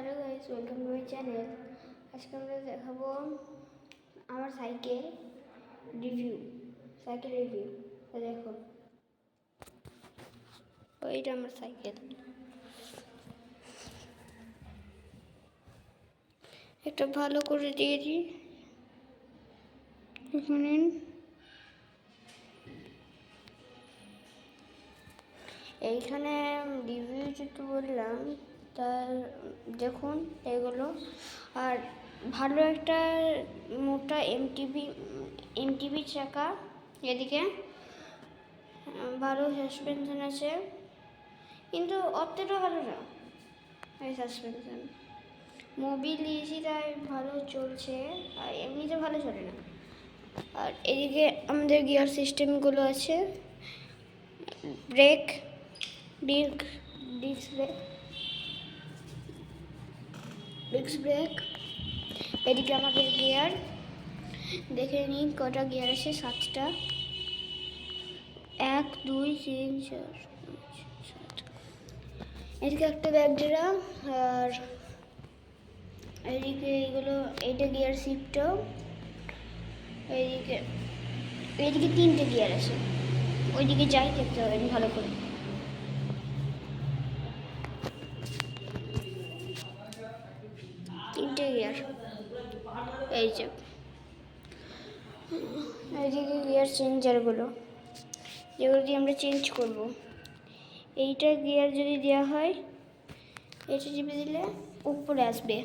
Hello guys, welcome to my channel. আজকে আমরা দেখাবো আমার সাইকেল রিভিউ। দেখো, ওইটা আমার সাইকেল। একটা ভালো করে দিয়েছি এখানে। এইখানে রিভিউ যেটা বললাম তার দেখুন এগুলো, আর ভালো একটা মোটা এমটিভি চাকা, এদিকে ভালো সাসপেনশন আছে, কিন্তু অতটা ভালো না এই সাসপেনশন। মোবিল নিয়েছি তাই ভালো চলছে, আর এমনিতে ভালো চলে না। আর এদিকে আমাদের গিয়ার সিস্টেমগুলো আছে, ব্রেক, ডিস্ক ব্রেক। এদিকে আমাদের গিয়ার, দেখে নিন কটা গিয়ার আছে, 7টা। 1 2 3 4 5 7। এদিকে একটা ব্যাক ড্রাম, আর এদিকে এইগুলো, এইটা গিয়ার শিফটও। এইদিকে 3টে গিয়ার আছে, ওইদিকে যাই দেখতে হবে ভালো করে। তিনটে গিয়ার, এই যে এইদিকে গিয়ার চেঞ্জারগুলো, যেগুলো দিয়ে আমরা চেঞ্জ করব। এইটা গিয়ার যদি দেওয়া হয়, এটা টিপে দিলে উপরে আসবে,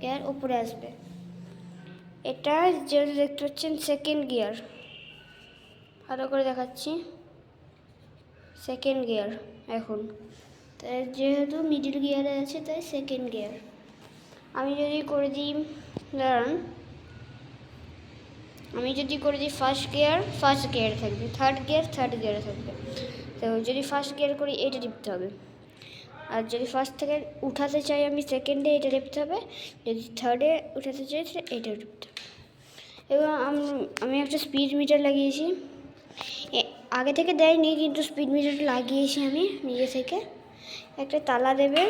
গিয়ার উপরে আসবে। এটা যেটা দেখতে পাচ্ছেন সেকেন্ড গিয়ার, ভালো করে দেখাচ্ছি, সেকেন্ড গিয়ার এখন। তাই যেহেতু মিডিল গিয়ারে আছে তাই সেকেন্ড গিয়ার। আমি যদি করে দিই, দাঁড়ান, আমি যদি করে দিই ফার্স্ট গিয়ার থাকবে, থার্ড গিয়ারে থাকবে। তো যদি ফার্স্ট গিয়ার করি এটা টিপতে হবে, আর যদি ফার্স্ট থেকে উঠাতে চাই আমি সেকেন্ডে এটা টিপতে হবে, যদি থার্ডে উঠাতে চাই এটা টিপতে হবে। এবং আমি একটা স্পিড মিটার লাগিয়েছি, আগে থেকে দেয়নি কিন্তু স্পিড মিটারটা লাগিয়েছি আমি নিজে থেকে। একটা তালা দেবে,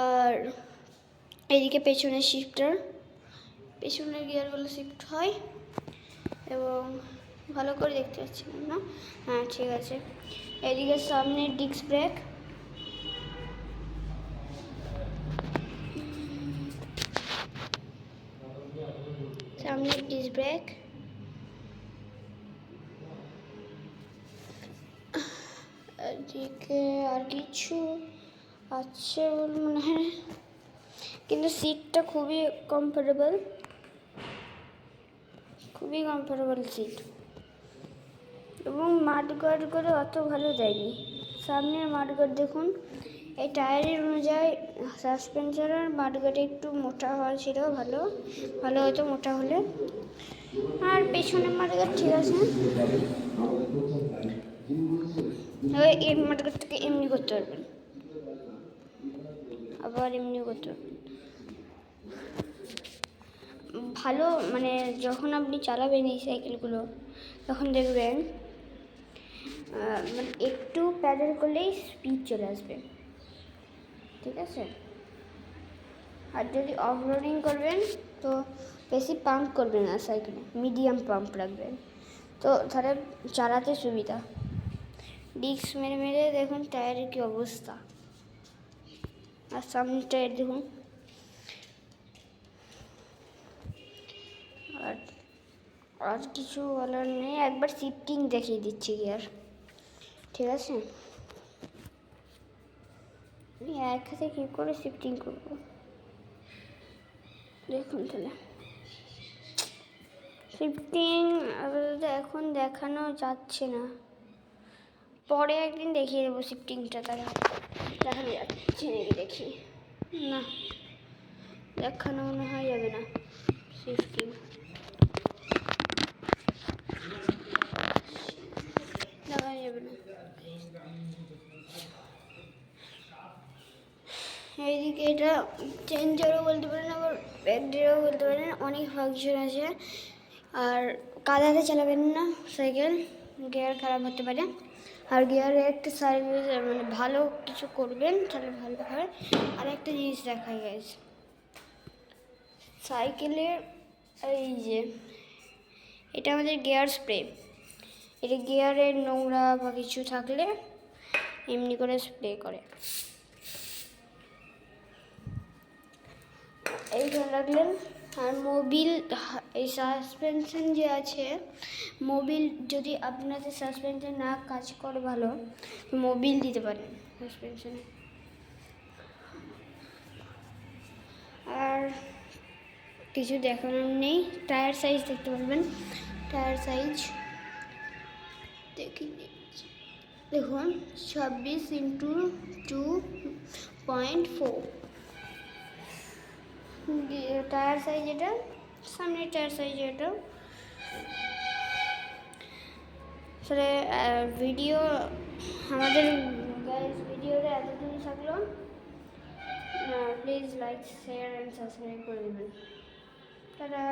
আর এদিকে পেছনের শিফটার, পেছনের গিয়ারগুলো শিফট হয়। এবং ভালো করে দেখতে পাচ্ছিলাম না, হ্যাঁ ঠিক আছে। এদিকে সামনের ডিস্ক ব্রেক, সামনের ডিস্ক ব্রেক। এদিকে আর কিছু আছে বলে মনে হয়, কিন্তু সিটটা খুবই কমফোর্টেবল সিট। এবং মাডগার্ড করে অত ভালো দেয়নি, সামনের মাডগার্ড দেখুন। এই টায়ারের অনুযায়ী সাসপেনশনের মাডগার্ড একটু মোটা হওয়া ছিল, ভালো হতো মোটা হলে। আর পেছনের মাডগার্ড ঠিক আছে, এই মাডগার্ডটাকে এমনি করতে পারবেন, আবার এমনি করতে পারবেন। ভালো, মানে যখন আপনি চালাবেন এই সাইকেলগুলো তখন দেখবেন মানে একটু প্যাডেল করলেই স্পিড চলে আসবে, ঠিক আছে। আর যদি অফ রোডিং করবেন তো বেশি পাম্প করবেন না সাইকেলে, মিডিয়াম পাম্প রাখবেন, তো তাহলে চালাতে সুবিধা। ডিস্ক মেরে দেখুন টায়ারের কী অবস্থা, আর সামনের টায়ার দেখুন। আর কিছু বলার নেই, একবার শিফটিং দেখিয়ে দিচ্ছি গিয়ার, ঠিক আছে। আমি এক হাতে কী করে শিফটিং করব দেখুন, তাহলে শিফটিং এখন দেখানো যাচ্ছে না, পরে একদিন দেখিয়ে দেবো শিফটিংটা। তারা দেখানো যাচ্ছে নাকি দেখি, না দেখানো মনে হয় যাবে না শিফটিং। দেখা যাবে না। এইদিকে এটা চেঞ্জারও বলতে পারেন, আবার ব্যাকডেরও বলতে পারেন, অনেক ফাংশন আছে। আর কাদাতে চালাবেন না সাইকেল, গিয়ার খারাপ হতে পারে। আর গিয়ারে একটা সার্ভিস মানে ভালো কিছু করবেন তাহলে ভালো হয়। আর একটা জিনিস দেখাই গেছে সাইকেলের, এই যে এটা আমাদের গিয়ার স্প্রে, এটা গিয়ারের নোংরা বা কিছু থাকলে এমনি করে স্প্রে করে। এইখানে রাখলেন। আর মোবিল, এই সাসপেনশন যে আছে, মোবিল যদি আপনাদের সাসপেনশন না কাজ করে ভালো, মোবিল দিতে পারেন সাসপেনশনে। আর কিছু দেখানোর নেই। টায়ার সাইজ দেখতে পারবেন, টায়ার সাইজ দেখুন 26x2.4 টায়ার সাইজ, এটা সামনের টায়ার সাইজ। এটা আসলে ভিডিও আমাদের ভিডিওটা এতদিন থাকলো। Please like, share and subscribe করে দেবেন। টাটা।